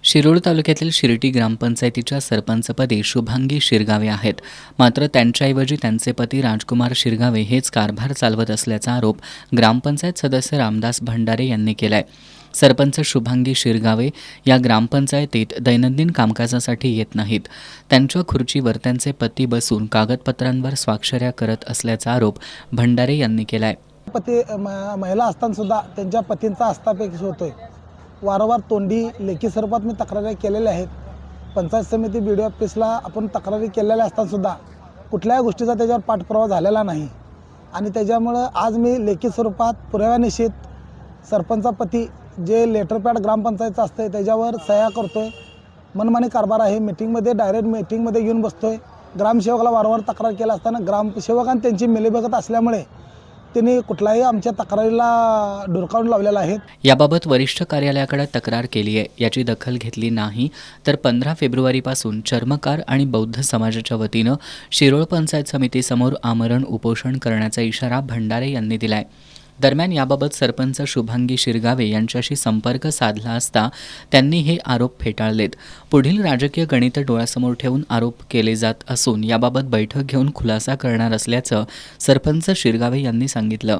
शिरोळ तालुक्यातील शिर्टी ग्रामपंचायतीच्या सरपंचपदी शुभांगी शिरगावे आहेत. मात्र त्यांच्याऐवजी त्यांचे पती राजकुमार शिरगावे हेच कारभार चालवत असल्याचा आरोप ग्रामपंचायत सदस्य रामदास भंडारे यांनी केलाय. सरपंच शुभांगी शिरगावे या ग्रामपंचायतीत दैनंदिन कामकाजासाठी येत नाहीत. त्यांच्या खुर्चीवर त्यांचे पती बसून कागदपत्रांवर स्वाक्षऱ्या करत असल्याचा आरोप भंडारे यांनी केलाय. महिला असताना सुद्धा त्यांच्या पतींचा हस्तक्षेप होतोय. वारंवार तोंडी लेखी स्वरूपात मी तक्रारी केलेल्या आहेत. पंचायत समिती BDO ऑफिसला आपण तक्रारी केलेल्या असताना सुद्धा कुठल्याही गोष्टीचा त्याच्यावर पाठपुरावा झालेला नाही आणि त्याच्यामुळं आज मी लेखी स्वरूपात पुराव्यानिश्चित सरपंचा पती जे लेटर पॅड ग्रामपंचायतचं असतं त्याच्यावर सह्या करतोय. मनमानी कारभार आहे. मीटिंगमध्ये डायरेक्ट मीटिंगमध्ये येऊन बसतोय. ग्रामसेवकाला वारंवार तक्रार केला असताना ग्रामसेवकांनी त्यांची मिलीभगत असल्यामुळे त्यांनी कुठलाही आमच्या तक्रारीला डुरकावून लावलेला आहे. याबाबत वरिष्ठ कार्यालयाकडे तक्रार केली आहे. याची दखल घेतली नाही तर 15 फेब्रुवारीपासून चर्मकार आणि बौद्ध समाजाच्या वतीनं शिरोळ पंचायत समितीसमोर आमरण उपोषण करण्याचा इशारा भंडारे यांनी दिलाय. दरम्यान याबाबत सरपंच शुभांगी शिरगावे यांच्याशी संपर्क साधला असता त्यांनी हे आरोप फेटाळलेत. पुढील राजकीय गणित डोळ्यासमोर ठेवून आरोप केले जात असून याबाबत बैठक घेऊन खुलासा करणार असल्याचं सरपंच शिरगावे यांनी सांगितलं.